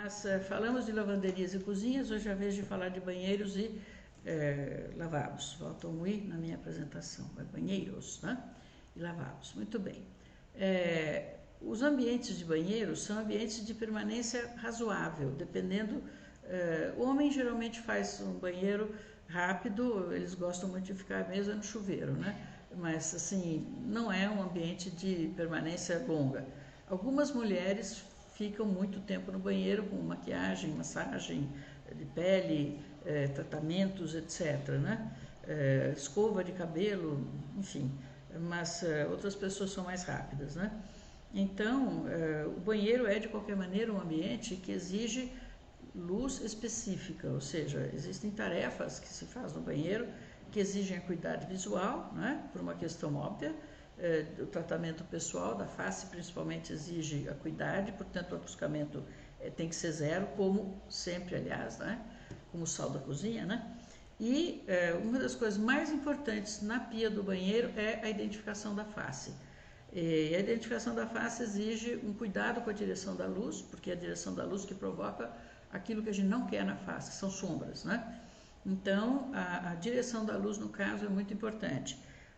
Nós falamos de lavanderias e cozinhas, hoje é a vez de falar de banheiros e lavabos. Faltam um i na minha apresentação, banheiros, né? E lavabos. Muito bem. Os ambientes de banheiro são ambientes de permanência razoável, dependendo. O homem geralmente faz um banheiro rápido, eles gostam muito de ficar mesmo no chuveiro, né? Mas assim, não é um ambiente de permanência longa. Algumas mulheres ficam muito tempo no banheiro com maquiagem, massagem de pele, tratamentos, etc., né? Escova de cabelo, enfim, mas outras pessoas são mais rápidas, né? Então, o banheiro é de qualquer maneira um ambiente que exige luz específica, ou seja, existem tarefas que se faz no banheiro que exigem acuidade visual, né? Por uma questão óbvia. O tratamento pessoal da face principalmente exige acuidade, portanto o ofuscamento tem que ser zero, como sempre, aliás, né? Como o sal da cozinha, né? E uma das coisas mais importantes na pia do banheiro é a identificação da face. E a identificação da face exige um cuidado com a direção da luz, porque é a direção da luz que provoca aquilo que a gente não quer na face, que são sombras, né? Então, a direção da luz, no caso, é muito importante.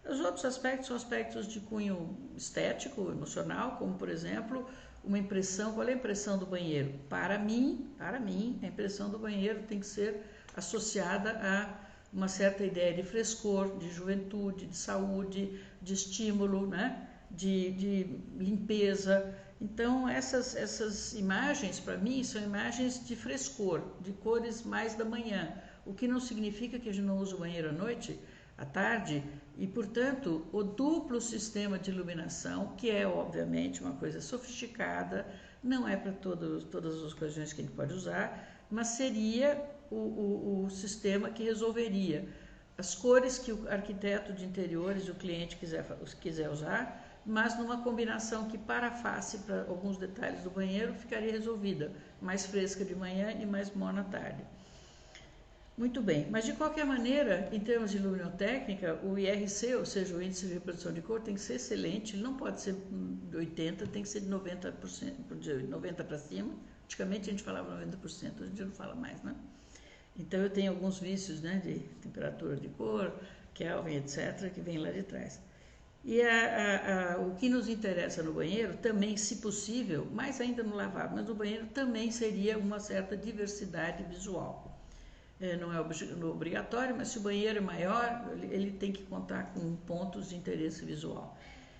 Os outros aspectos são aspectos de cunho estético, emocional, como, por exemplo, uma impressão. Qual é a impressão do banheiro? Para mim, a impressão do banheiro tem que ser associada a uma certa ideia de frescor, de juventude, de saúde, de estímulo, né? De limpeza. Então, essas imagens, para mim, são imagens de frescor, de cores mais da manhã, o que não significa que a gente não use o banheiro à noite, à tarde, e, portanto, o duplo sistema de iluminação, que é, obviamente, uma coisa sofisticada, não é para todas as ocasiões que a gente pode usar, mas seria o sistema que resolveria as cores que o arquiteto de interiores, o cliente quiser usar, mas numa combinação que para a face, para alguns detalhes do banheiro, ficaria resolvida, mais fresca de manhã e mais morna à tarde. Muito bem, mas de qualquer maneira, em termos de luminotécnica, o IRC, ou seja, o índice de reprodução de cor, tem que ser excelente, ele não pode ser de 80%, tem que ser de 90%, de 90% para cima. Antigamente a gente falava 90%, hoje em dia não fala mais, né? Então eu tenho alguns vícios, né, de temperatura de cor, Kelvin, etc., que vem lá de trás. E o que nos interessa no banheiro também, se possível, mais ainda no lavabo, mas no banheiro também seria uma certa diversidade visual. Não é obrigatório, mas se o banheiro é maior, ele tem que contar com pontos de interesse visual.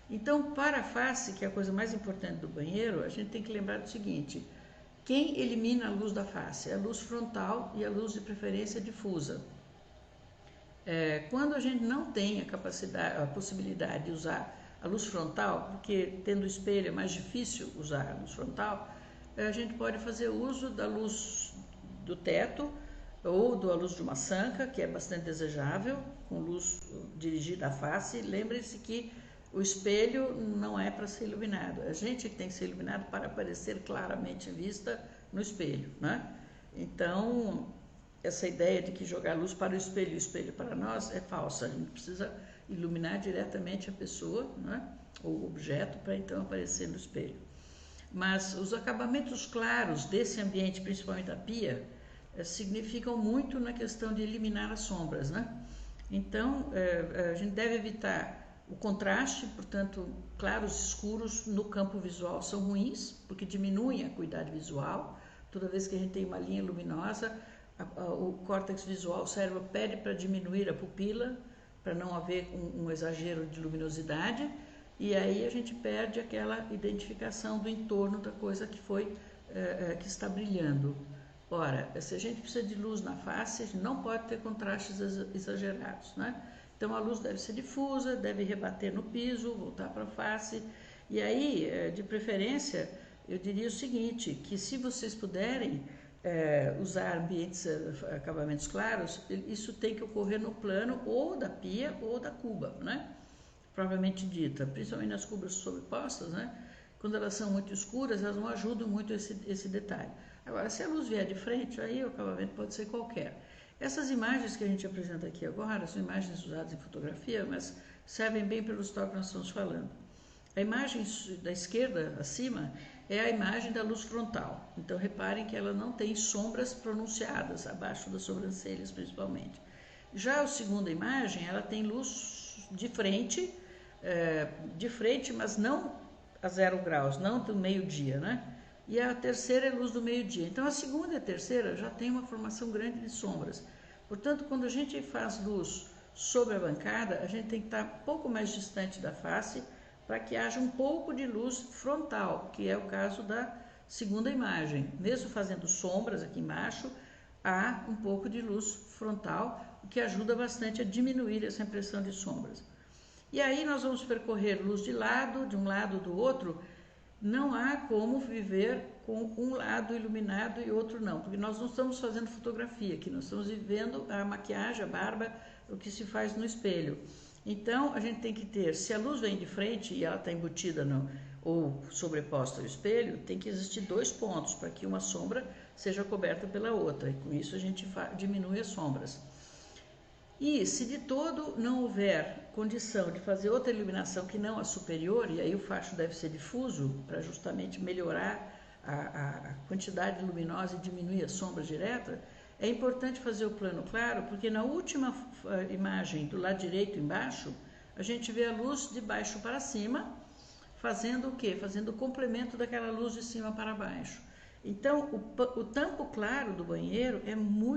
Então, para a face, que é a coisa mais importante do banheiro, a gente tem que lembrar do seguinte: quem elimina a luz da face? É a luz frontal e a luz de preferência difusa. Quando a gente não tem a possibilidade de usar a luz frontal, porque tendo espelho é mais difícil usar a luz frontal, a gente pode fazer uso da luz do teto ou da luz de uma sanca, que é bastante desejável, com luz dirigida à face. Lembre-se que o espelho não é para ser iluminado, a gente que tem que ser iluminado para aparecer claramente vista no espelho, né? Então, essa ideia de que jogar luz para o espelho para nós é falsa. A gente precisa iluminar diretamente a pessoa, né, ou o objeto, para então aparecer no espelho. Mas os acabamentos claros desse ambiente, principalmente da pia, significam muito na questão de eliminar as sombras, né? Então, a gente deve evitar o contraste, portanto, claros e escuros no campo visual são ruins, porque diminuem a acuidade visual. Toda vez que a gente tem uma linha luminosa, o córtex visual, o cérebro pede para diminuir a pupila, para não haver um exagero de luminosidade, e aí a gente perde aquela identificação do entorno da coisa que está brilhando. Ora, se a gente precisa de luz na face, a gente não pode ter contrastes exagerados, né? Então a luz deve ser difusa, deve rebater no piso, voltar para a face, e aí, de preferência, eu diria o seguinte, que se vocês puderem usar acabamentos claros, isso tem que ocorrer no plano ou da pia ou da cuba, né? Propriamente dita, principalmente nas cubas sobrepostas, né? Quando elas são muito escuras, elas não ajudam muito esse detalhe. Agora, se a luz vier de frente, aí o acabamento pode ser qualquer. Essas imagens que a gente apresenta aqui agora são imagens usadas em fotografia, mas servem bem para ilustrar o que nós estamos falando. A imagem da esquerda, acima, é a imagem da luz frontal. Então, reparem que ela não tem sombras pronunciadas, abaixo das sobrancelhas, principalmente. Já a segunda imagem, ela tem luz de frente, mas não a 0 graus, não do meio-dia, né? E a terceira é luz do meio-dia. Então, a segunda e a terceira já tem uma formação grande de sombras. Portanto, quando a gente faz luz sobre a bancada, a gente tem que estar um pouco mais distante da face para que haja um pouco de luz frontal, que é o caso da segunda imagem. Mesmo fazendo sombras aqui embaixo, há um pouco de luz frontal, o que ajuda bastante a diminuir essa impressão de sombras. E aí nós vamos percorrer luz de um lado do outro. Não há como viver com um lado iluminado e outro não, porque nós não estamos fazendo fotografia aqui, nós estamos vivendo a maquiagem, a barba, o que se faz no espelho. Então, a gente tem que ter, se a luz vem de frente e ela está embutida ou sobreposta ao espelho, tem que existir 2 pontos para que uma sombra seja coberta pela outra, e com isso a gente diminui as sombras. E se de todo não houver condição de fazer outra iluminação que não a superior, e aí o facho deve ser difuso para justamente melhorar a quantidade luminosa e diminuir as sombras diretas, é importante fazer o plano claro, porque na última imagem do lado direito embaixo, a gente vê a luz de baixo para cima, fazendo o quê? Fazendo o complemento daquela luz de cima para baixo. Então, o tampo claro do banheiro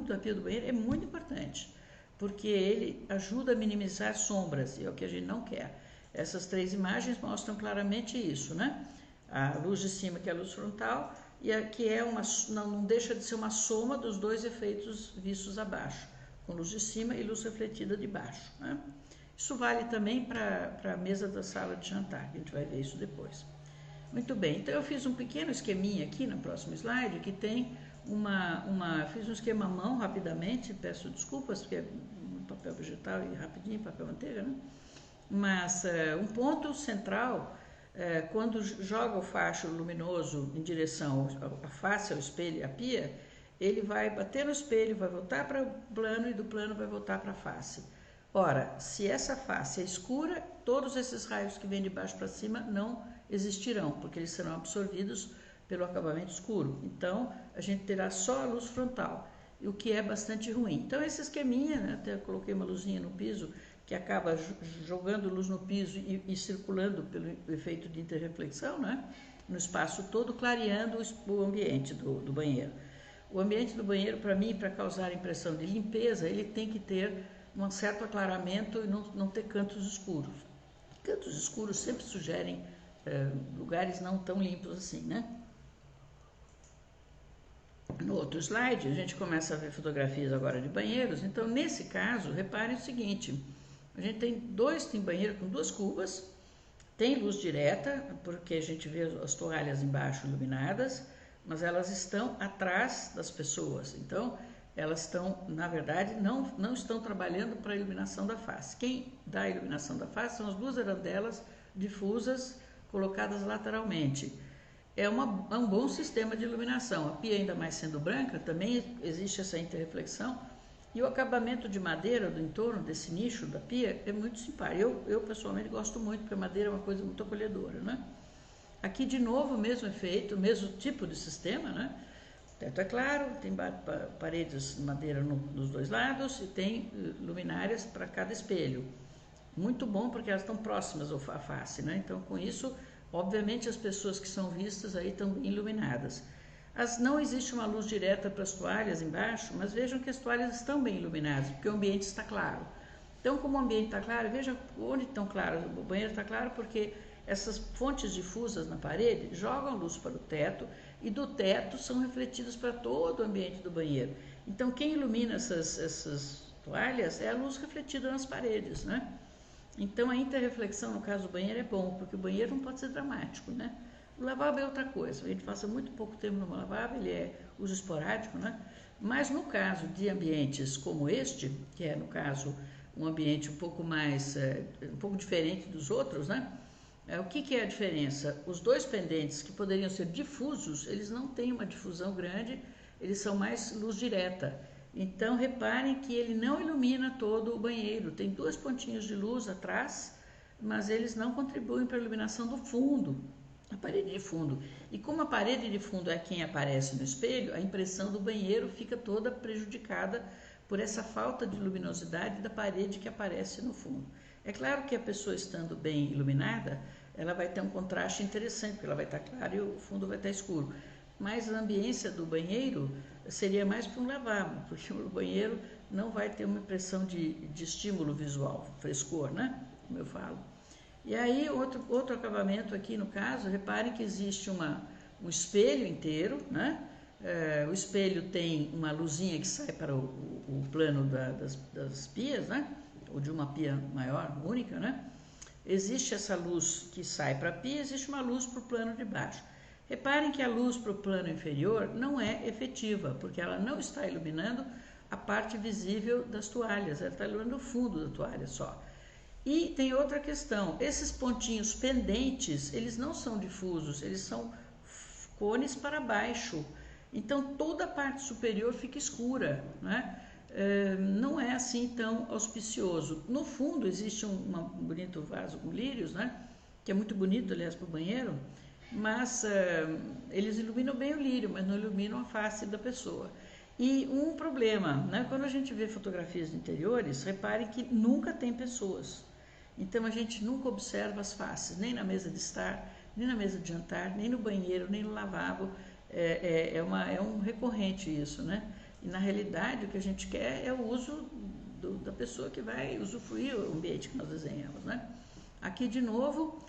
da pia do banheiro é muito importante, porque ele ajuda a minimizar sombras, e é o que a gente não quer. Essas 3 imagens mostram claramente isso, né? A luz de cima, que é a luz frontal, e a que não deixa de ser uma soma dos 2 efeitos vistos abaixo, com luz de cima e luz refletida de baixo, né? Isso vale também para a mesa da sala de jantar, que a gente vai ver isso depois. Muito bem, então eu fiz um pequeno esqueminha aqui no próximo slide, que tem fiz um esquema à mão rapidamente, peço desculpas, porque é papel vegetal e rapidinho, papel manteiga, né? Mas um ponto central, quando joga o facho luminoso em direção à face, ao espelho, à pia, ele vai bater no espelho, vai voltar para o plano e do plano vai voltar para a face. Ora, se essa face é escura, todos esses raios que vêm de baixo para cima não existirão, porque eles serão absorvidos pelo acabamento escuro. Então, a gente terá só a luz frontal, o que é bastante ruim. Então, esse esqueminha, né, até coloquei uma luzinha no piso, que acaba jogando luz no piso e circulando pelo efeito de interreflexão, né, no espaço todo, clareando o ambiente do banheiro. O ambiente do banheiro, para mim, para causar a impressão de limpeza, ele tem que ter um certo aclaramento e não ter cantos escuros. Cantos escuros sempre sugerem lugares não tão limpos assim, né? No outro slide, a gente começa a ver fotografias agora de banheiros. Então, nesse caso, reparem o seguinte: a gente tem banheiro com 2 cubas, tem luz direta, porque a gente vê as toalhas embaixo iluminadas, mas elas estão atrás das pessoas. Então, elas estão, na verdade, não estão trabalhando para a iluminação da face. Quem dá a iluminação da face são as 2 arandelas difusas colocadas lateralmente. É um bom sistema de iluminação. A pia, ainda mais sendo branca, também existe essa interreflexão. E o acabamento de madeira do entorno desse nicho da pia é muito simpático. Eu pessoalmente gosto muito, porque a madeira é uma coisa muito acolhedora, né? Aqui, de novo, o mesmo efeito, o mesmo tipo de sistema, né? O teto é claro, tem paredes de madeira nos 2 lados e tem luminárias para cada espelho. Muito bom, porque elas estão próximas à face, né? Então, com isso, obviamente, as pessoas que são vistas aí estão iluminadas. Não existe uma luz direta para as toalhas embaixo, mas vejam que as toalhas estão bem iluminadas, porque o ambiente está claro. Então, como o ambiente está claro, vejam onde estão claros. O banheiro está claro porque essas fontes difusas na parede jogam luz para o teto e do teto são refletidas para todo o ambiente do banheiro. Então, quem ilumina essas toalhas é a luz refletida nas paredes, né? Então, a interreflexão, no caso do banheiro, é bom, porque o banheiro não pode ser dramático, né? O lavabo é outra coisa, a gente passa muito pouco tempo no lavabo, ele é uso esporádico, né? Mas no caso de ambientes como este, que é, no caso, um ambiente um pouco mais, um pouco diferente dos outros, né? O que é a diferença? Os 2 pendentes que poderiam ser difusos, eles não têm uma difusão grande, eles são mais luz direta. Então, reparem que ele não ilumina todo o banheiro. Tem 2 pontinhos de luz atrás, mas eles não contribuem para a iluminação do fundo. a parede de fundo. E como a parede de fundo é quem aparece no espelho, a impressão do banheiro fica toda prejudicada por essa falta de luminosidade da parede que aparece no fundo. É claro que a pessoa estando bem iluminada, ela vai ter um contraste interessante, porque ela vai estar clara e o fundo vai estar escuro. Mas a ambiência do banheiro seria mais para um lavabo, porque o banheiro não vai ter uma impressão de estímulo visual, frescor, né? Como eu falo. E aí, outro acabamento aqui no caso, reparem que existe um espelho inteiro, né? O espelho tem uma luzinha que sai para o plano das pias, né? Ou de uma pia maior, única, né? Existe essa luz que sai para a pia, existe uma luz para o plano de baixo. Reparem que a luz para o plano inferior não é efetiva, porque ela não está iluminando a parte visível das toalhas, ela está iluminando o fundo da toalha só. E tem outra questão, esses pontinhos pendentes, eles não são difusos, eles são cones para baixo. Então toda a parte superior fica escura, né? Não é assim tão auspicioso. No fundo existe um bonito vaso com lírios, né? Que é muito bonito, aliás, para o banheiro, mas eles iluminam bem o lírio, mas não iluminam a face da pessoa. E um problema, né? Quando a gente vê fotografias de interiores, reparem que nunca tem pessoas. Então a gente nunca observa as faces, nem na mesa de estar, nem na mesa de jantar, nem no banheiro, nem no lavabo. É um recorrente isso, né? E na realidade o que a gente quer é o uso da pessoa que vai usufruir o ambiente que nós desenhamos, né? Aqui de novo,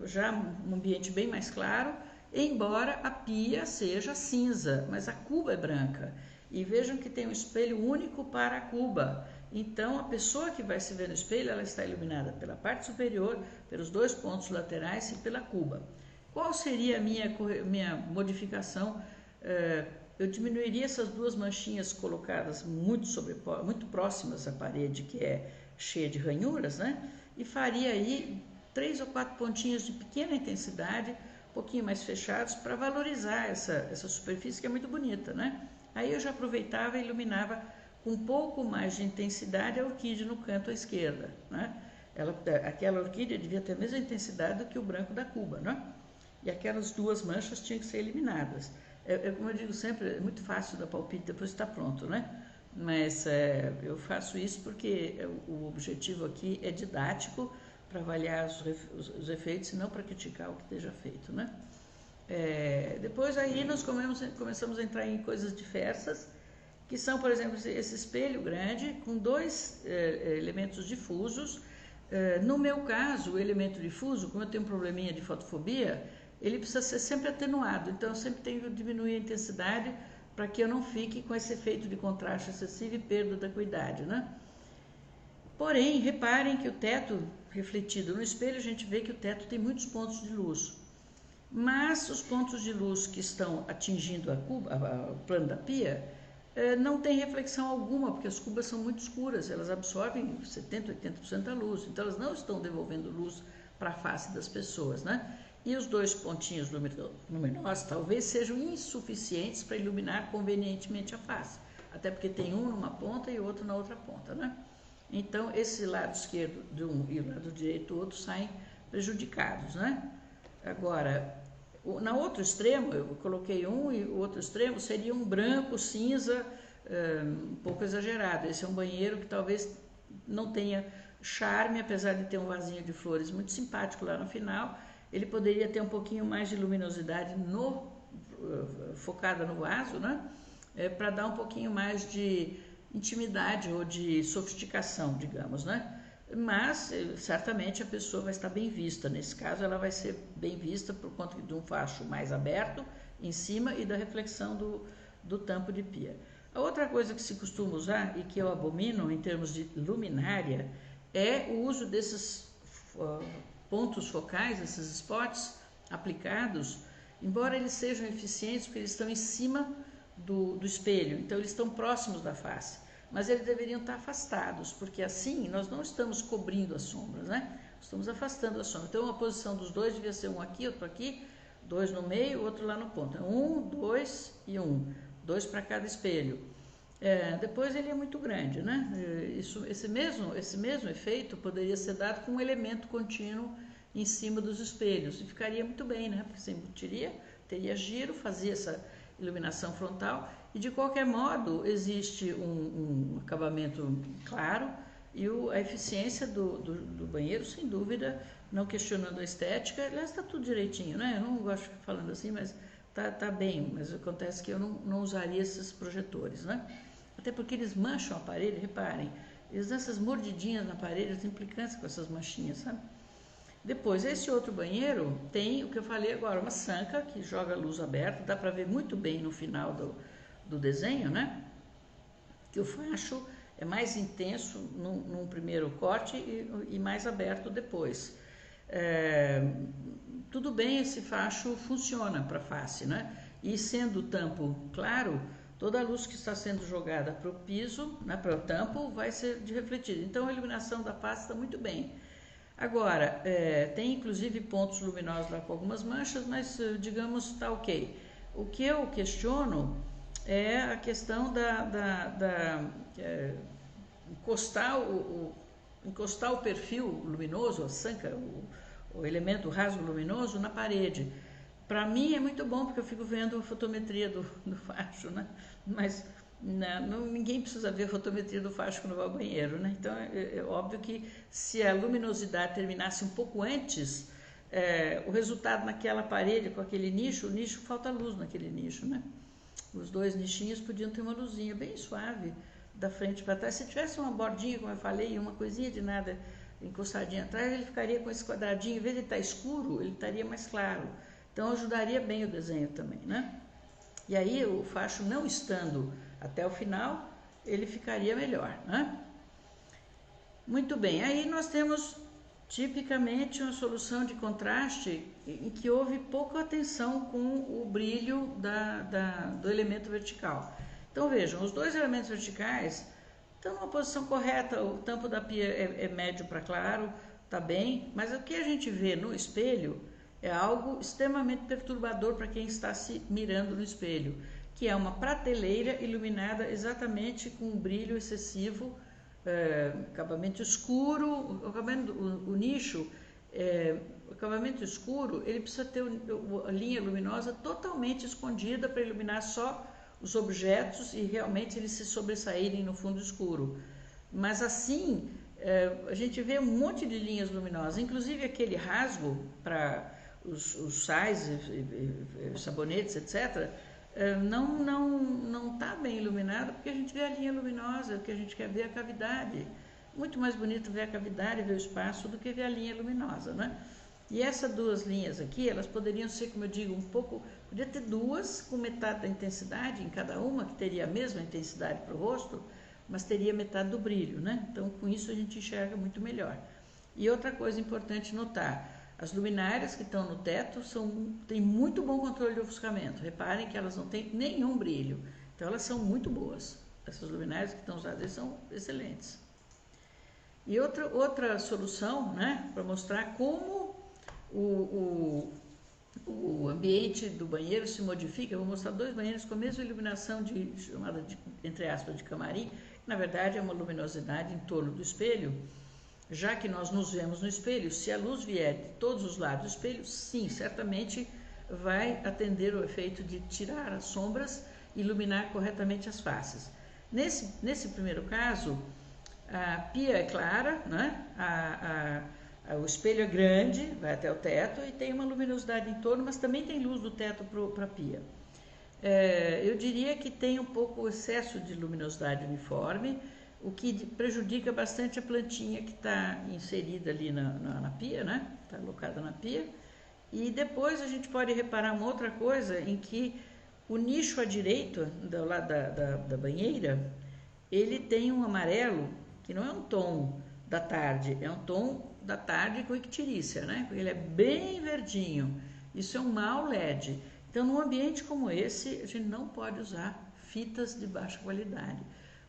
já um ambiente bem mais claro, embora a pia seja cinza, mas a cuba é branca. E vejam que tem um espelho único para a cuba. Então a pessoa que vai se ver no espelho, ela está iluminada pela parte superior, pelos dois pontos laterais e pela cuba. Qual seria a minha modificação? Eu diminuiria essas duas manchinhas colocadas muito próximas à parede, que é cheia de ranhuras, né? E faria aí 3 ou 4 pontinhos de pequena intensidade, um pouquinho mais fechados, para valorizar essa superfície que é muito bonita, né? Aí eu já aproveitava e iluminava com um pouco mais de intensidade a orquídea no canto à esquerda, né? Aquela orquídea devia ter a mesma intensidade do que o branco da cuba, né? E aquelas duas manchas tinham que ser eliminadas. Como eu digo sempre, é muito fácil dar palpite depois que está pronto, né? Mas eu faço isso porque o objetivo aqui é didático, para avaliar os efeitos e não para criticar o que esteja feito, né? Depois aí nós começamos a entrar em coisas diversas, que são, por exemplo, esse espelho grande com dois elementos difusos. No meu caso, o elemento difuso, como eu tenho um probleminha de fotofobia, ele precisa ser sempre atenuado, então eu sempre tenho que diminuir a intensidade para que eu não fique com esse efeito de contraste excessivo e perda da acuidade, né? Porém, reparem que o teto refletido no espelho, a gente vê que o teto tem muitos pontos de luz, mas os pontos de luz que estão atingindo o plano da pia não tem reflexão alguma, porque as cubas são muito escuras, elas absorvem 70%, 80% da luz, então elas não estão devolvendo luz para a face das pessoas, né? E os dois pontinhos luminosos talvez sejam insuficientes para iluminar convenientemente a face, até porque tem um numa ponta e outro na outra ponta, né? Então, esse lado esquerdo de um e o lado direito do outro saem prejudicados, né? Agora, no outro extremo, eu coloquei um e o outro extremo seria um branco, cinza, um pouco exagerado. Esse é um banheiro que talvez não tenha charme, apesar de ter um vasinho de flores muito simpático lá no final. Ele poderia ter um pouquinho mais de luminosidade focada no vaso, né? Para dar um pouquinho mais de intimidade ou de sofisticação, digamos, né? Mas certamente a pessoa vai estar bem vista. Nesse caso, ela vai ser bem vista por conta de um facho mais aberto em cima e da reflexão do tampo de pia. A outra coisa que se costuma usar e que eu abomino em termos de luminária é o uso desses pontos focais, esses spots aplicados, embora eles sejam eficientes porque eles estão em cima do espelho, então eles estão próximos da face, mas eles deveriam estar afastados, porque assim nós não estamos cobrindo as sombras, né? Estamos afastando a sombra. Então a posição dos dois devia ser um aqui, outro aqui, dois no meio, outro lá no ponto. 1, 2 e 1, 2 para cada espelho. Depois ele é muito grande, né? Esse mesmo efeito poderia ser dado com um elemento contínuo em cima dos espelhos, e ficaria muito bem, né? Porque você embutiria, teria giro, fazia essa iluminação frontal, e de qualquer modo existe um acabamento claro, e a eficiência do banheiro, sem dúvida, não questionando a estética. Aliás, está tudo direitinho, né? Eu não gosto de ficar falando assim, mas tá bem. Mas acontece que eu não usaria esses projetores, né? Até porque eles mancham a parede, reparem. Eles dão essas mordidinhas na parede, as implicâncias com essas manchinhas, sabe? Depois, esse outro banheiro tem o que eu falei agora, uma sanca que joga luz aberta, dá para ver muito bem no final do desenho, né? Que o facho é mais intenso num primeiro corte e mais aberto depois. Tudo bem, esse facho funciona para a face, né? E sendo o tampo claro, toda a luz que está sendo jogada para o piso, né, para o tampo, vai ser refletida. Então a iluminação da face está muito bem. Agora, tem inclusive pontos luminosos lá com algumas manchas, mas digamos está ok. O que eu questiono é a questão encostar o perfil luminoso, a sanca, o elemento rasgo luminoso na parede. Para mim é muito bom, porque eu fico vendo a fotometria do facho, né? Mas ninguém precisa ver a fotometria do facho quando vai ao banheiro, né? Então é óbvio que se a luminosidade terminasse um pouco antes, o resultado naquela parede com aquele nicho, o nicho falta luz naquele nicho, né? Os dois nichinhos podiam ter uma luzinha bem suave da frente para trás. Se tivesse uma bordinha, como eu falei, uma coisinha de nada encostadinha atrás, ele ficaria com esse quadradinho. Em vez de estar escuro, ele estaria mais claro. Então ajudaria bem o desenho também, né? E aí o facho não estando até o final, ele ficaria melhor, né? Muito bem, aí nós temos tipicamente uma solução de contraste em que houve pouca atenção com o brilho do elemento vertical. Então vejam, os dois elementos verticais estão numa posição correta, o tampo da pia é médio para claro, está bem, mas o que a gente vê no espelho é algo extremamente perturbador para quem está se mirando no espelho, que é uma prateleira iluminada exatamente com um brilho excessivo, acabamento escuro, o nicho, o acabamento escuro, ele precisa ter a linha luminosa totalmente escondida para iluminar só os objetos e realmente eles se sobressaírem no fundo escuro. Mas assim, a gente vê um monte de linhas luminosas, inclusive aquele rasgo para os sais, sabonetes, etc., não está bem iluminado, porque a gente vê a linha luminosa, porque a gente quer ver a cavidade. Muito mais bonito ver a cavidade, ver o espaço, do que ver a linha luminosa, né? E essas duas linhas aqui, elas poderiam ser, como eu digo, podia ter duas com metade da intensidade em cada uma, que teria a mesma intensidade para o rosto, mas teria metade do brilho, né? Então, com isso a gente enxerga muito melhor. E outra coisa importante notar, as luminárias que estão no teto têm muito bom controle de ofuscamento. Reparem que elas não têm nenhum brilho. Então elas são muito boas. Essas luminárias que estão usadas são excelentes. E outra solução, né, para mostrar como o ambiente do banheiro se modifica. Eu vou mostrar dois banheiros com a mesma iluminação chamada de, entre aspas, de camarim. Na verdade é uma luminosidade em torno do espelho. Já que nós nos vemos no espelho, se a luz vier de todos os lados do espelho, sim, certamente vai atender o efeito de tirar as sombras e iluminar corretamente as faces. Nesse primeiro caso, a pia é clara, né? O espelho é grande, vai até o teto e tem uma luminosidade em torno, mas também tem luz do teto para a pia. Eu diria que tem um pouco o excesso de luminosidade uniforme, o que prejudica bastante a plantinha que está inserida ali na pia, né? Está alocada na pia. E depois a gente pode reparar uma outra coisa, em que o nicho à direita, do lado da banheira, ele tem um amarelo, que não é um tom da tarde, é um tom da tarde com ictirícia, né? Ele é bem verdinho. Isso é um mau LED. Então, num ambiente como esse, a gente não pode usar fitas de baixa qualidade,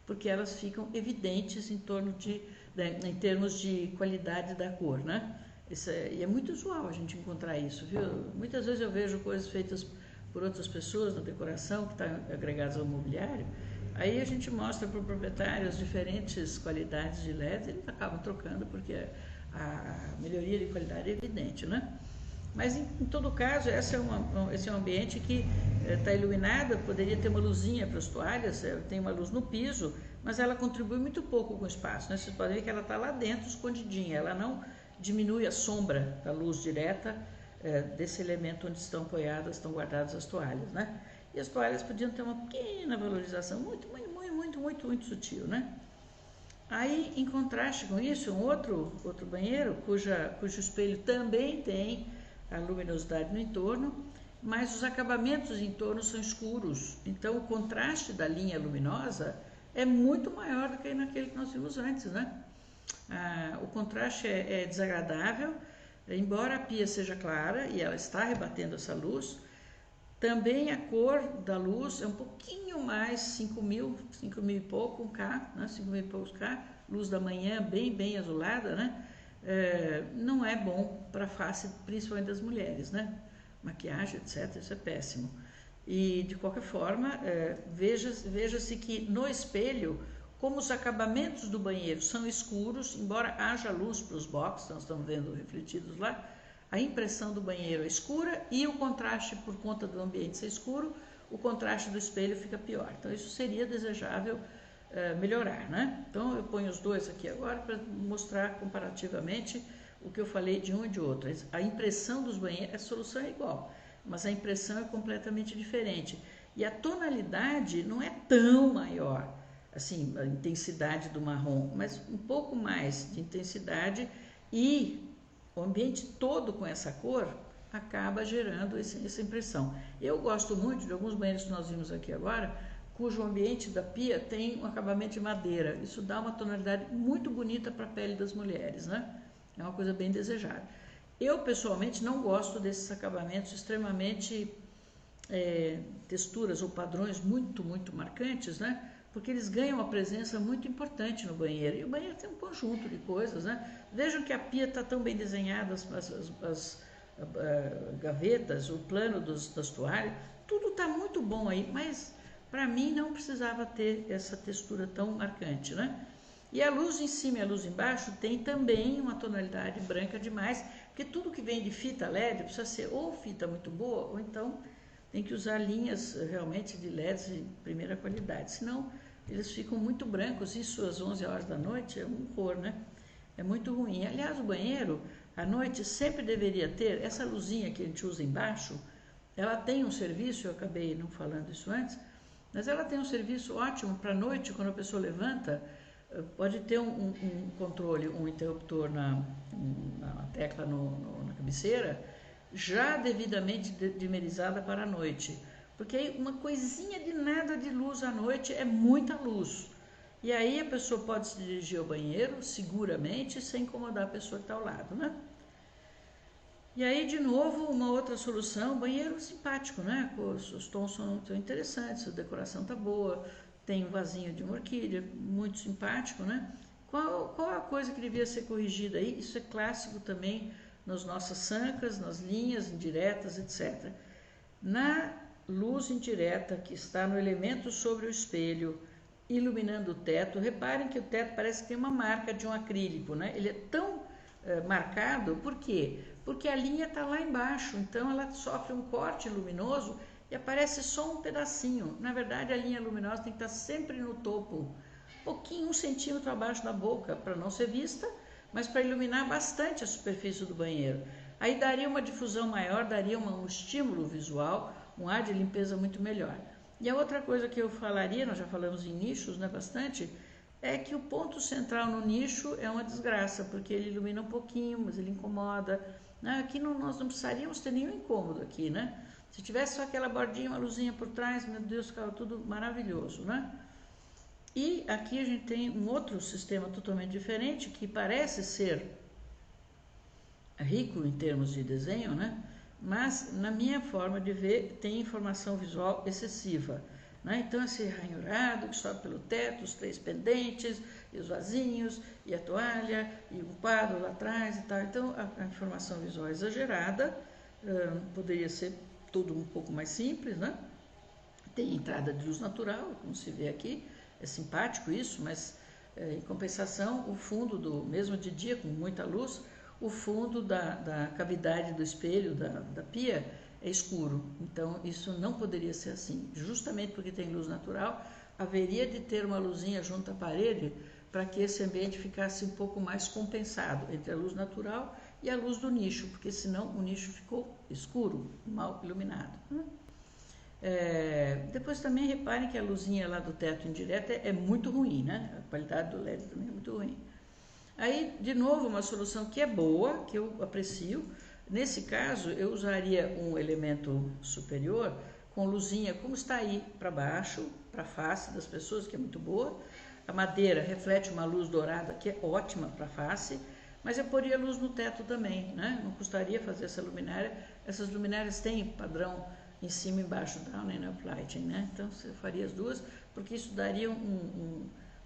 porque elas ficam evidentes em termos de qualidade da cor, né? E é muito usual a gente encontrar isso, viu? Muitas vezes eu vejo coisas feitas por outras pessoas na decoração, que estão agregadas ao mobiliário, aí a gente mostra para o proprietário as diferentes qualidades de LED, eles acabam trocando, porque a melhoria de qualidade é evidente, né? Mas em todo caso, esse é um ambiente que está iluminado, poderia ter uma luzinha para as toalhas, tem uma luz no piso, mas ela contribui muito pouco com o espaço, né? Vocês podem ver que ela está lá dentro, escondidinha, ela não diminui a sombra da luz direta desse elemento onde estão apoiadas, estão guardadas as toalhas, né? E as toalhas podiam ter uma pequena valorização, muito sutil, né? Aí, em contraste com isso, um outro banheiro, cujo espelho também tem a luminosidade no entorno, mas os acabamentos em torno são escuros. Então, o contraste da linha luminosa é muito maior do que naquele que nós vimos antes, né? O contraste é desagradável, embora a pia seja clara e ela está rebatendo essa luz, também a cor da luz é um pouquinho mais, 5.000 e pouco, um K, né? 5.000 e poucos K, luz da manhã bem azulada, né? Não é bom para a face, principalmente das mulheres, né? Maquiagem, etc., isso é péssimo. E, de qualquer forma, veja-se que no espelho, como os acabamentos do banheiro são escuros, embora haja luz para os boxes, nós estamos vendo refletidos lá, a impressão do banheiro é escura e o contraste, por conta do ambiente ser escuro, o contraste do espelho fica pior. Então, isso seria desejável melhorar, né? Então, eu ponho os dois aqui agora para mostrar comparativamente o que eu falei de um e de outro. A impressão dos banheiros, a solução é igual, mas a impressão é completamente diferente. E a tonalidade não é tão maior, assim, a intensidade do marrom, mas um pouco mais de intensidade, e o ambiente todo com essa cor acaba gerando essa impressão. Eu gosto muito de alguns banheiros que nós vimos aqui agora, cujo ambiente da pia tem um acabamento de madeira. Isso dá uma tonalidade muito bonita para a pele das mulheres, né? É uma coisa bem desejada. Eu, pessoalmente, não gosto desses acabamentos extremamente texturas ou padrões muito marcantes, né? Porque eles ganham uma presença muito importante no banheiro. E o banheiro tem um conjunto de coisas, né? Vejam que a pia está tão bem desenhada, as gavetas, o plano das toalhas, tudo está muito bom aí, mas para mim não precisava ter essa textura tão marcante, né? E a luz em cima e a luz embaixo tem também uma tonalidade branca demais, porque tudo que vem de fita LED precisa ser ou fita muito boa, ou então tem que usar linhas realmente de LEDs de primeira qualidade, senão eles ficam muito brancos, isso às 11 horas da noite é um horror, né? É muito ruim. Aliás, o banheiro, à noite, sempre deveria ter essa luzinha que a gente usa embaixo, ela tem um serviço, eu acabei não falando isso antes, mas ela tem um serviço ótimo para a noite, quando a pessoa levanta, pode ter um controle, um interruptor na tecla na cabeceira, já devidamente dimerizada para a noite. Porque aí uma coisinha de nada de luz à noite é muita luz. E aí a pessoa pode se dirigir ao banheiro seguramente, sem incomodar a pessoa que está ao lado, né? E aí, de novo, uma outra solução, banheiro simpático, né? Os tons são interessantes, a decoração tá boa, tem um vasinho de uma orquídea, muito simpático, né? Qual a coisa que devia ser corrigida aí? Isso é clássico também nas nossas sancas, nas linhas indiretas, etc. Na luz indireta que está no elemento sobre o espelho, iluminando o teto, reparem que o teto parece que tem uma marca de um acrílico, né? Ele é tão marcado, por quê? Porque a linha está lá embaixo, então ela sofre um corte luminoso e aparece só um pedacinho. Na verdade, a linha luminosa tem que estar sempre no topo, pouquinho, 1 centímetro abaixo da boca, para não ser vista, mas para iluminar bastante a superfície do banheiro. Aí daria uma difusão maior, daria um estímulo visual, um ar de limpeza muito melhor. E a outra coisa que eu falaria, nós já falamos em nichos, né, bastante, é que o ponto central no nicho é uma desgraça, porque ele ilumina um pouquinho, mas ele incomoda. Aqui nós não precisaríamos ter nenhum incômodo aqui, né? Se tivesse só aquela bordinha, uma luzinha por trás, meu Deus, ficava tudo maravilhoso, né? E aqui a gente tem um outro sistema totalmente diferente, que parece ser rico em termos de desenho, né? Mas, na minha forma de ver, tem informação visual excessiva. Né? Então, esse ranhurado que sobe pelo teto, os 3 pendentes, e os vasinhos, e a toalha, e o quadro lá atrás e tal. Então, a informação visual é exagerada, poderia ser tudo um pouco mais simples, né? Tem entrada de luz natural, como se vê aqui, é simpático isso, mas Em compensação, o fundo, mesmo de dia, com muita luz, o fundo da cavidade do espelho, da pia, é escuro. Então, isso não poderia ser assim. Justamente porque tem luz natural, haveria de ter uma luzinha junto à parede para que esse ambiente ficasse um pouco mais compensado entre a luz natural e a luz do nicho, porque senão o nicho ficou escuro, mal iluminado. Depois também reparem que a luzinha lá do teto indireta é muito ruim, né? A qualidade do LED também é muito ruim. Aí, de novo, uma solução que é boa, que eu aprecio. Nesse caso, eu usaria um elemento superior com luzinha, como está aí, para baixo, para a face das pessoas, que é muito boa. A madeira reflete uma luz dourada, que é ótima para a face, mas eu poria luz no teto também, né? Não custaria fazer essa luminária. Essas luminárias têm padrão em cima e embaixo, down and up lighting, né? Então, você faria as duas, porque isso daria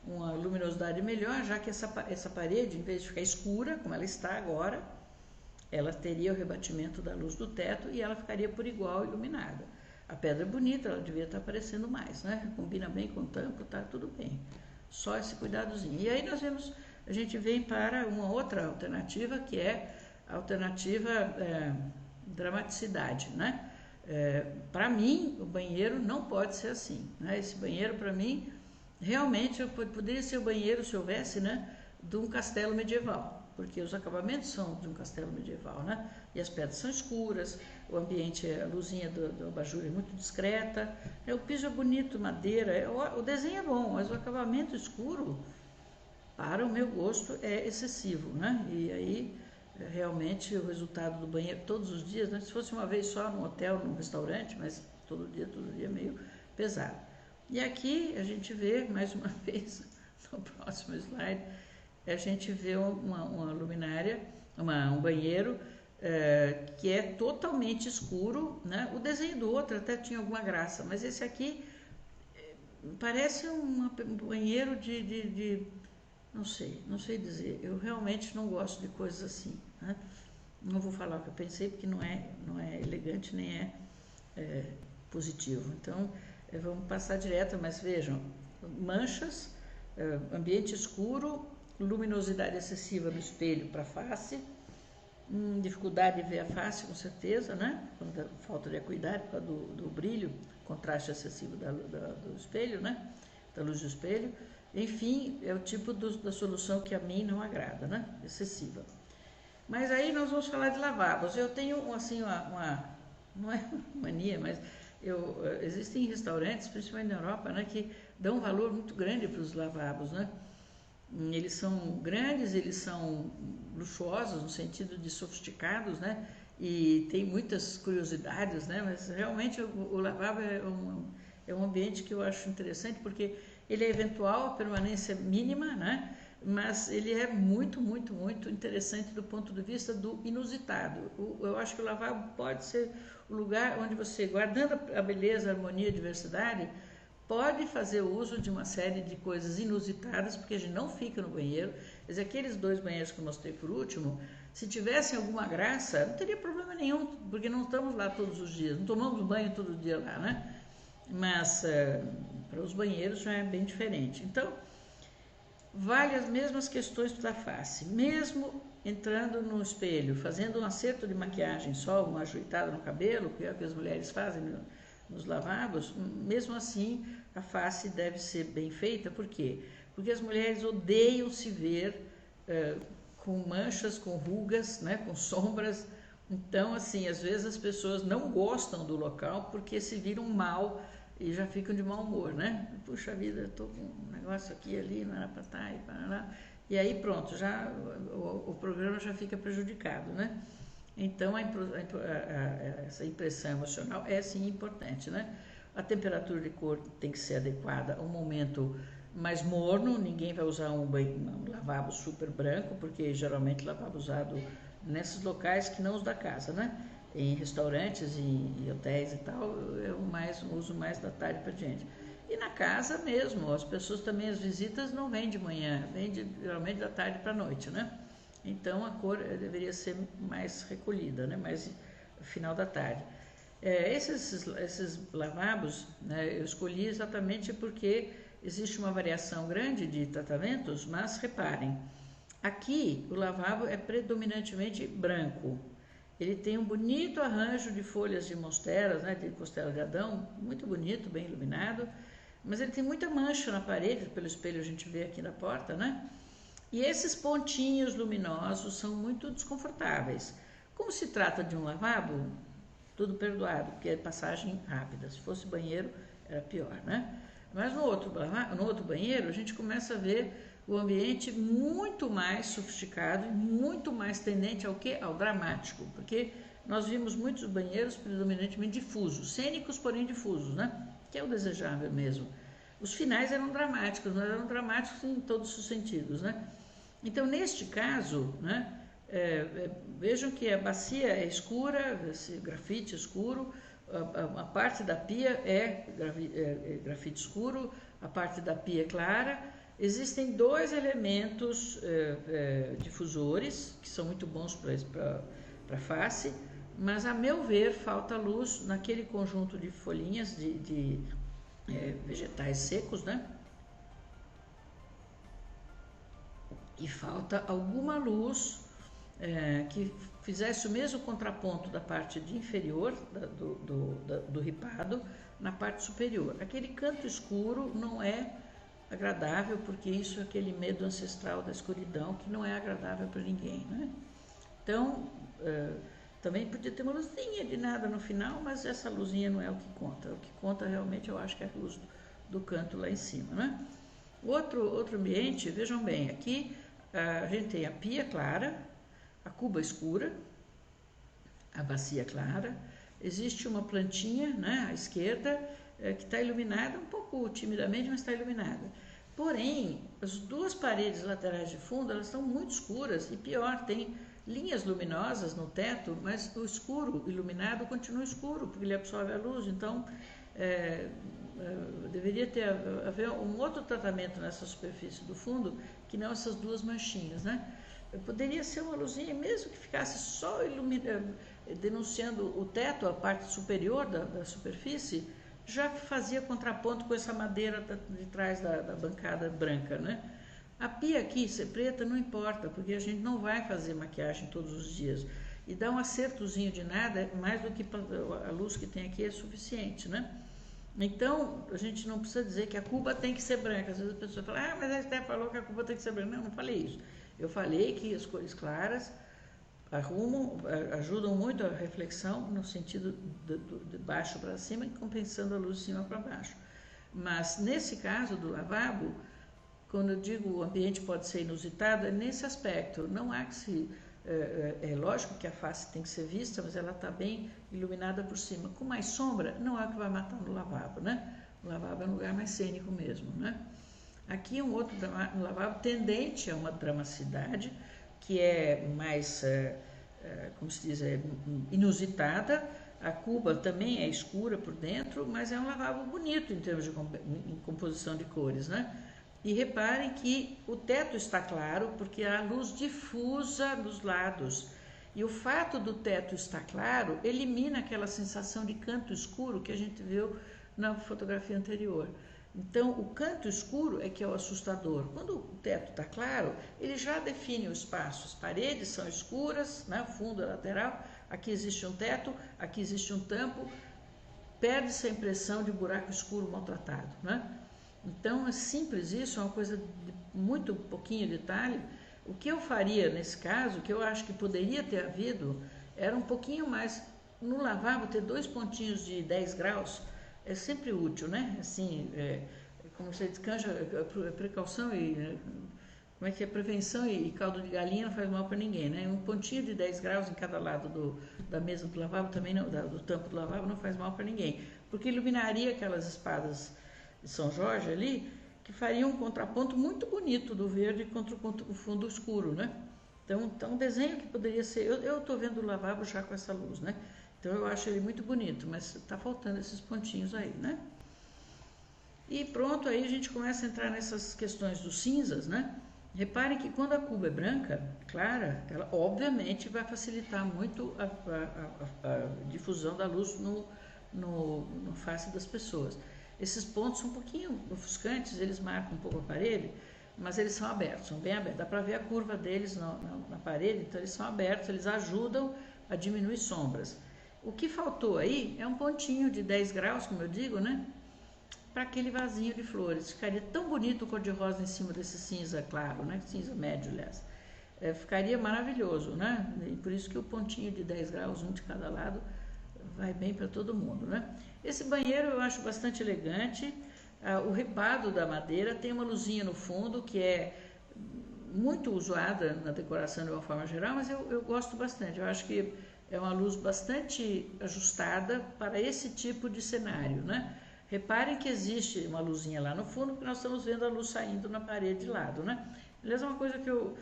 uma luminosidade melhor, já que essa parede, em vez de ficar escura, como ela está agora, ela teria o rebatimento da luz do teto e ela ficaria por igual iluminada. A pedra é bonita, ela devia estar aparecendo mais, né? Combina bem com o tampo, tá tudo bem. Só esse cuidadozinho. E aí a gente vem para uma outra alternativa, que é a alternativa dramaticidade, né? Para mim, o banheiro não pode ser assim, né? Esse banheiro, para mim, realmente poderia ser o banheiro, se houvesse, né, de um castelo medieval, porque os acabamentos são de um castelo medieval, né? E as pedras são escuras, o ambiente, a luzinha do abajur é muito discreta, o piso é bonito, madeira, o desenho é bom, mas o acabamento escuro, para o meu gosto, é excessivo, né? E aí, realmente, o resultado do banheiro todos os dias, né? Se fosse uma vez só num hotel, num restaurante, mas todo dia é meio pesado. E aqui a gente vê, mais uma vez, no próximo slide, a gente vê uma luminária, um banheiro que é totalmente escuro, né? O desenho do outro até tinha alguma graça, mas esse aqui parece um banheiro não sei dizer. Eu realmente não gosto de coisas assim, né? Não vou falar o que eu pensei, porque não é elegante, nem é positivo. Então, vamos passar direto, mas vejam, manchas, ambiente escuro, luminosidade excessiva no espelho para a face, dificuldade de ver a face, com certeza, né? Falta de acuidade por causa do brilho, contraste excessivo do espelho, né? Da luz do espelho. Enfim, é o tipo da solução que a mim não agrada, né? Excessiva. Mas aí nós vamos falar de lavabos. Eu tenho, assim, não é uma mania, mas existem restaurantes, principalmente na Europa, né, que dão um valor muito grande para os lavabos, né? Eles são grandes, eles são luxuosos no sentido de sofisticados, né? E tem muitas curiosidades, né? Mas realmente o lavabo é um ambiente que eu acho interessante, porque ele é eventual, a permanência mínima, né? Mas ele é muito, muito, muito interessante do ponto de vista do inusitado. Eu acho que o lavabo pode ser o lugar onde você, guardando a beleza, a harmonia, a diversidade, pode fazer uso de uma série de coisas inusitadas, porque a gente não fica no banheiro. Mas aqueles 2 banheiros que eu mostrei por último, se tivessem alguma graça, não teria problema nenhum, porque não estamos lá todos os dias, não tomamos banho todo dia lá, né? Mas para os banheiros já é bem diferente. Então, vale as mesmas questões da face. Mesmo entrando no espelho, fazendo um acerto de maquiagem só, uma ajeitada no cabelo, que é o que as mulheres fazem nos lavabos, mesmo assim a face deve ser bem feita. Por quê? Porque as mulheres odeiam se ver com manchas, com rugas, né, com sombras. Então, assim, às vezes as pessoas não gostam do local porque se viram mal e já ficam de mau humor, né? Puxa vida, eu tô com um negócio aqui e ali, não era para estar, e para lá. E aí pronto, já o programa já fica prejudicado, né? Então, essa impressão emocional é sim importante, né? A temperatura de cor tem que ser adequada ao momento mais morno, ninguém vai usar um lavabo super branco, porque geralmente lavabo usado nesses locais que não os da casa, né? Em restaurantes e hotéis e tal, eu uso mais da tarde para diante. E na casa mesmo, as pessoas também, as visitas não vêm de manhã, vêm geralmente da tarde para a noite, né? Então a cor deveria ser mais recolhida, né? Mais no final da tarde. Esses lavabos, né, eu escolhi exatamente porque existe uma variação grande de tratamentos, mas reparem, aqui o lavabo é predominantemente branco. Ele tem um bonito arranjo de folhas de monsteras, né, de costela de Adão, muito bonito, bem iluminado, mas ele tem muita mancha na parede, pelo espelho a gente vê aqui na porta, né? E esses pontinhos luminosos são muito desconfortáveis. Como se trata de um lavabo, tudo perdoado, porque é passagem rápida. Se fosse banheiro, era pior, né? Mas no outro banheiro, a gente começa a ver o ambiente muito mais sofisticado e muito mais tendente ao quê? Ao dramático, porque nós vimos muitos banheiros predominantemente difusos, cênicos, porém difusos, né? Que é o desejável mesmo. Os finais eram dramáticos, mas eram dramáticos em todos os sentidos, né? Então, neste caso, né, vejam que a bacia é escura, esse grafite escuro, a parte da pia é grafite escuro, a parte da pia é clara. Existem dois elementos difusores, que são muito bons para a face, mas, a meu ver, falta luz naquele conjunto de folhinhas de vegetais secos, né? E falta alguma luz que fizesse o mesmo contraponto da parte de inferior do ripado na parte superior. Aquele canto escuro não é agradável, porque isso é aquele medo ancestral da escuridão que não é agradável para ninguém, né? Então, também podia ter uma luzinha de nada no final, mas essa luzinha não é o que conta. O que conta realmente, eu acho que é a luz do canto lá em cima, né? Outro ambiente, vejam bem, aqui a gente tem a pia clara, a cuba escura, a bacia clara, existe uma plantinha, né, à esquerda, que está iluminada, um pouco timidamente, mas está iluminada. Porém, as duas paredes laterais de fundo, elas estão muito escuras, e pior, tem linhas luminosas no teto, mas o escuro iluminado continua escuro, porque ele absorve a luz. Então, deveria haver um outro tratamento nessa superfície do fundo, que não essas duas manchinhas, né? Poderia ser uma luzinha, mesmo que ficasse só denunciando o teto, a parte superior da superfície, já fazia contraponto com essa madeira de trás da bancada branca, né? A pia aqui ser preta não importa, porque a gente não vai fazer maquiagem todos os dias. E dar um acertozinho de nada, mais do que a luz que tem aqui é suficiente, né? Então, a gente não precisa dizer que a cuba tem que ser branca. Às vezes a pessoa fala, mas a Esther falou que a cuba tem que ser branca. Não, não falei isso. Eu falei que as cores claras ajudam muito a reflexão no sentido de baixo para cima, compensando a luz de cima para baixo. Mas, nesse caso do lavabo, quando eu digo o ambiente pode ser inusitado, é nesse aspecto. Não há que se... É lógico que a face tem que ser vista, mas ela está bem iluminada por cima. Com mais sombra, não é o que vai matar no lavabo, né? O lavabo é um lugar mais cênico mesmo, né? Aqui um outro lavabo tendente a uma dramaticidade, que é mais, como se diz, inusitada. A cuba também é escura por dentro, mas é um lavabo bonito em termos de composição de cores, né? E reparem que o teto está claro, porque há luz difusa dos lados. E o fato do teto estar claro elimina aquela sensação de canto escuro que a gente viu na fotografia anterior. Então, o canto escuro é que é o assustador. Quando o teto está claro, ele já define o espaço. As paredes são escuras, né? O fundo é lateral, aqui existe um teto, aqui existe um tampo, perde-se a impressão de buraco escuro maltratado, né? Então, é simples isso, é uma coisa de muito pouquinho detalhe. O que eu faria nesse caso, que eu acho que poderia ter havido, era um pouquinho mais, no lavabo, ter 2 pontinhos de 10 graus, é sempre útil, né? Assim, como você descanja, precaução e... Como é que é? Prevenção e caldo de galinha não faz mal para ninguém, né? Um pontinho de 10 graus em cada lado da mesa do lavabo também não, do tampo do lavabo não faz mal para ninguém, porque iluminaria aquelas espadas de São Jorge ali, que faria um contraponto muito bonito do verde contra o fundo escuro, né? Então um desenho que poderia ser... Eu estou vendo o lavabo já com essa luz, né? Então eu acho ele muito bonito, mas está faltando esses pontinhos aí, né? E pronto, aí a gente começa a entrar nessas questões dos cinzas, né? Reparem que quando a cuba é branca, clara, ela obviamente vai facilitar muito a difusão da luz no face das pessoas. Esses pontos são um pouquinho ofuscantes, eles marcam um pouco a parede, mas eles são abertos, são bem abertos. Dá para ver a curva deles na parede, então eles são abertos, eles ajudam a diminuir sombras. O que faltou aí é um pontinho de 10 graus, como eu digo, né? Para aquele vasinho de flores. Ficaria tão bonito o cor-de-rosa em cima desse cinza claro, né? Cinza médio, aliás. Ficaria maravilhoso, né? E por isso que o pontinho de 10 graus, um de cada lado, vai bem para todo mundo, né? Esse banheiro eu acho bastante elegante. O ripado da madeira tem uma luzinha no fundo que é muito usada na decoração de uma forma geral, mas eu gosto bastante. Eu acho que é uma luz bastante ajustada para esse tipo de cenário, né? Reparem que existe uma luzinha lá no fundo, porque nós estamos vendo a luz saindo na parede de lado, né? Aliás, é uma coisa que eu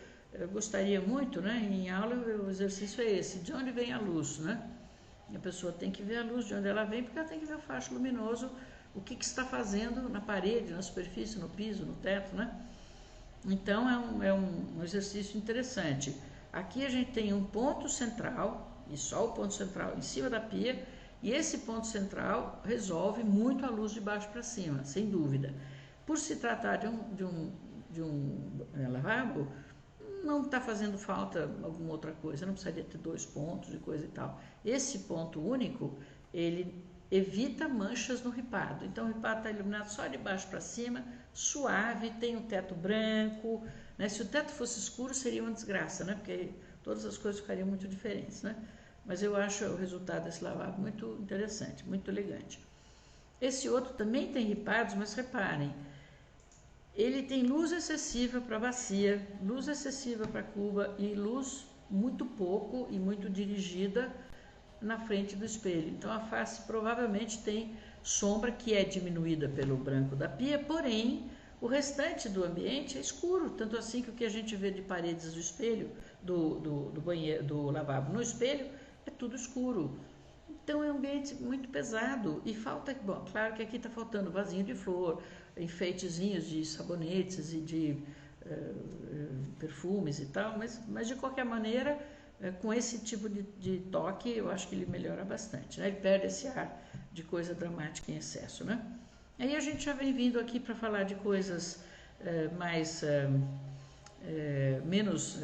gostaria muito, né? Em aula o exercício é esse, de onde vem a luz, né? A pessoa tem que ver a luz de onde ela vem, porque ela tem que ver o facho luminoso, o que está fazendo na parede, na superfície, no piso, no teto, né? Então é um exercício interessante. Aqui a gente tem um ponto central, e só o ponto central em cima da pia, e esse ponto central resolve muito a luz de baixo para cima, sem dúvida. Por se tratar de um lavabo, não está fazendo falta alguma outra coisa, não precisaria ter 2 pontos e coisa e tal. Esse ponto único, ele evita manchas no ripado. Então o ripado está iluminado só de baixo para cima, suave, tem um teto branco, né? Se o teto fosse escuro seria uma desgraça, né? Porque todas as coisas ficariam muito diferentes, né? Mas eu acho o resultado desse lavabo muito interessante, muito elegante. Esse outro também tem ripados, mas reparem, ele tem luz excessiva para a bacia, luz excessiva para a cuba e luz muito pouco e muito dirigida na frente do espelho. Então a face provavelmente tem sombra que é diminuída pelo branco da pia, porém o restante do ambiente é escuro, tanto assim que o que a gente vê de paredes do espelho, do banheiro, do lavabo no espelho, é tudo escuro. Então é um ambiente muito pesado e falta, bom, claro que aqui está faltando vasinho de flor, enfeitezinhos de sabonetes e de perfumes e tal, mas de qualquer maneira, com esse tipo de toque, eu acho que ele melhora bastante, né? Ele perde esse ar de coisa dramática em excesso, né? Aí a gente já vem vindo aqui para falar de coisas menos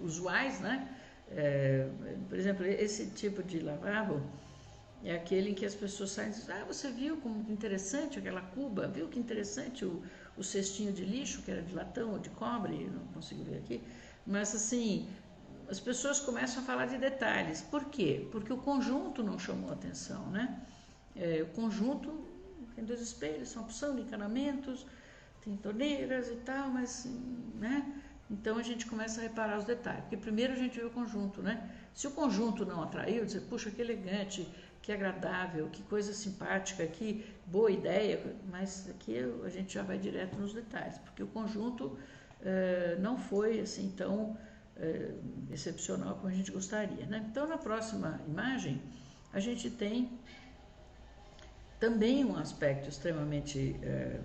usuais, né? Por exemplo, esse tipo de lavabo é aquele em que as pessoas saem e dizem, você viu como interessante aquela cuba, viu que interessante o cestinho de lixo, que era de latão ou de cobre, não consigo ver aqui, mas assim, as pessoas começam a falar de detalhes. Por quê? Porque o conjunto não chamou atenção, né? O conjunto tem 2 espelhos, são opção de encanamentos, tem torneiras e tal, mas, né? Então a gente começa a reparar os detalhes, porque primeiro a gente vê o conjunto, né? Se o conjunto não atraiu, dizer, puxa, que elegante, que agradável, que coisa simpática, que boa ideia, mas aqui a gente já vai direto nos detalhes, porque o conjunto não foi assim tão excepcional como a gente gostaria, né? Então na próxima imagem a gente tem também um aspecto extremamente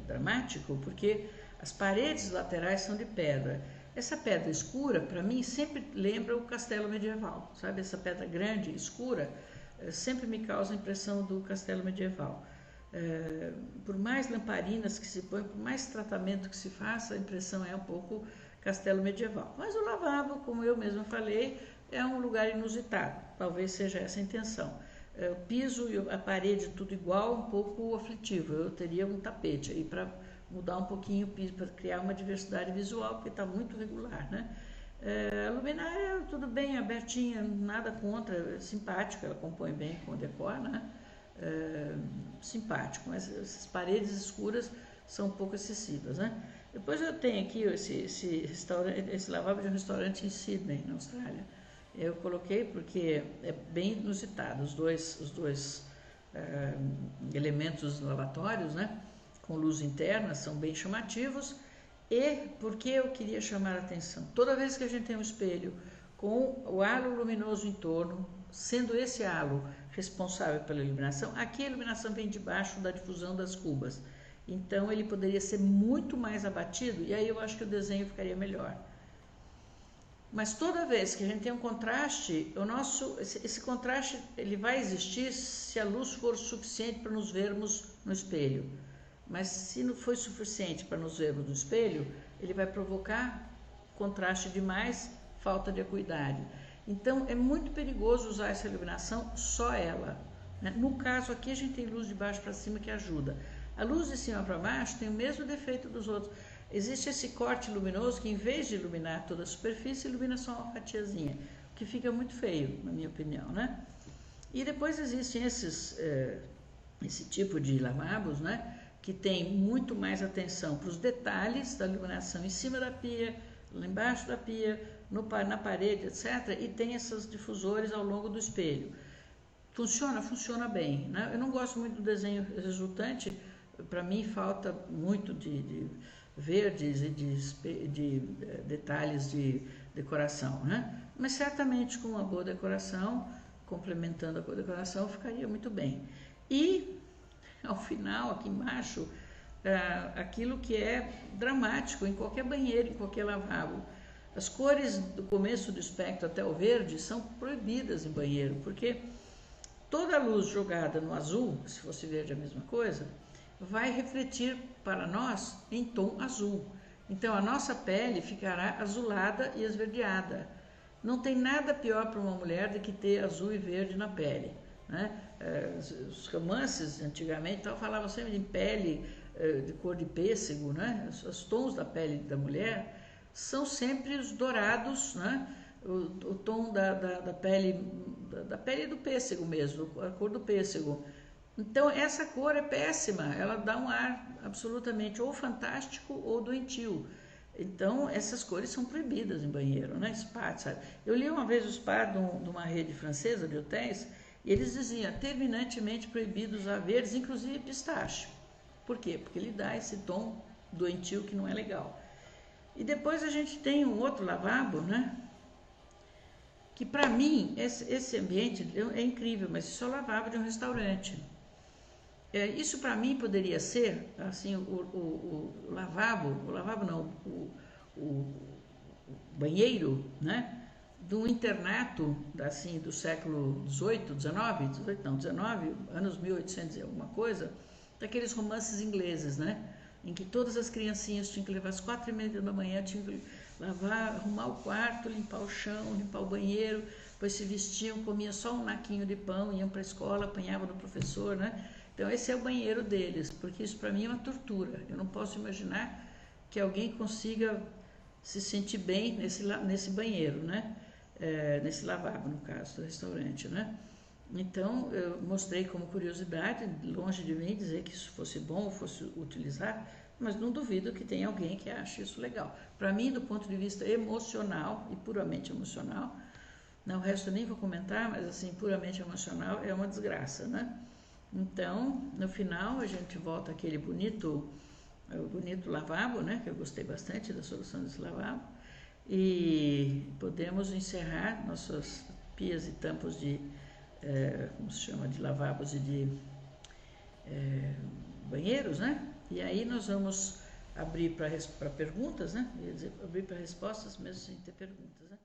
dramático, porque as paredes laterais são de pedra. Essa pedra escura, para mim, sempre lembra o castelo medieval, sabe? Essa pedra grande, escura, sempre me causa a impressão do castelo medieval. Por mais lamparinas que se põe, por mais tratamento que se faça, a impressão é um pouco castelo medieval. Mas o lavabo, como eu mesma falei, é um lugar inusitado, talvez seja essa a intenção. O piso e a parede tudo igual, um pouco aflitivo. Eu teria um tapete aí para mudar um pouquinho o piso, para criar uma diversidade visual, porque está muito regular, né? A luminária, tudo bem, abertinha, nada contra, simpática, ela compõe bem com o decor, né? Simpático, mas essas paredes escuras são um pouco excessivas, né? Depois eu tenho aqui esse lavabo de um restaurante em Sydney, na Austrália. Eu coloquei porque é bem inusitado, os dois elementos lavatórios, né? Com luz interna, são bem chamativos, e porque eu queria chamar a atenção, toda vez que a gente tem um espelho com o halo luminoso em torno, sendo esse halo responsável pela iluminação, aqui a iluminação vem debaixo da difusão das cubas, então ele poderia ser muito mais abatido, e aí eu acho que o desenho ficaria melhor. Mas toda vez que a gente tem um contraste, esse contraste ele vai existir se a luz for suficiente para nos vermos no espelho. Mas se não for suficiente para nos vermos no espelho, ele vai provocar contraste demais, falta de acuidade. Então é muito perigoso usar essa iluminação, só ela. Né? No caso aqui a gente tem luz de baixo para cima que ajuda. A luz de cima para baixo tem o mesmo defeito dos outros. Existe esse corte luminoso que, em vez de iluminar toda a superfície, ilumina só uma fatiazinha, o que fica muito feio, na minha opinião, né? E depois existem esse tipo de lavabos, né? Que tem muito mais atenção para os detalhes da iluminação em cima da pia, lá embaixo da pia, na parede, etc. E tem esses difusores ao longo do espelho. Funciona? Funciona bem, né? Eu não gosto muito do desenho resultante, para mim falta muito de verdes e de detalhes de decoração, né? Mas certamente com uma boa decoração, complementando a boa decoração, ficaria muito bem. E ao final, aqui embaixo, aquilo que é dramático em qualquer banheiro, em qualquer lavabo. As cores do começo do espectro até o verde são proibidas em banheiro, porque toda a luz jogada no azul, se fosse verde a mesma coisa, vai refletir para nós em tom azul. Então a nossa pele ficará azulada e esverdeada. Não tem nada pior para uma mulher do que ter azul e verde na pele, né? Os romances antigamente falavam sempre em pele de cor de pêssego, né? Os tons da pele da mulher são sempre os dourados, né? O tom da pele do pêssego mesmo, a cor do pêssego. Então essa cor é péssima, ela dá um ar absolutamente ou fantástico ou doentio. Então essas cores são proibidas em banheiro, né? Spa, sabe? Eu li uma vez o spa de uma rede francesa de hotéis e eles diziam terminantemente proibido usar verdes, inclusive pistache. Por quê? Porque ele dá esse tom doentio que não é legal. E depois a gente tem um outro lavabo, né? Que para mim esse ambiente é incrível, mas isso é o lavabo de um restaurante. Isso para mim poderia ser assim o banheiro, né, de um internato assim do século XVIII, XIX, anos 1800 e alguma coisa, daqueles romances ingleses, né, em que todas as criancinhas tinham que levar às 4h30 da manhã, tinham que lavar, arrumar o quarto, limpar o chão, limpar o banheiro, depois se vestiam, comiam só um naquinho de pão, iam para a escola, apanhavam do professor, né? Então esse é o banheiro deles, porque isso para mim é uma tortura. Eu não posso imaginar que alguém consiga se sentir bem nesse banheiro, né? Nesse lavabo, no caso, do restaurante, né? Então eu mostrei como curiosidade, longe de mim dizer que isso fosse bom ou fosse utilizar, mas não duvido que tenha alguém que ache isso legal. Para mim, do ponto de vista emocional e puramente emocional, não, o resto eu nem vou comentar, mas assim, puramente emocional é uma desgraça, né? Então, no final, a gente volta àquele bonito lavabo, né? Que eu gostei bastante da solução desse lavabo. E podemos encerrar nossas pias e tampos de, como se chama, de lavabos e de banheiros, né? E aí nós vamos abrir para perguntas, né? Ia dizer, abrir para respostas mesmo sem ter perguntas, né?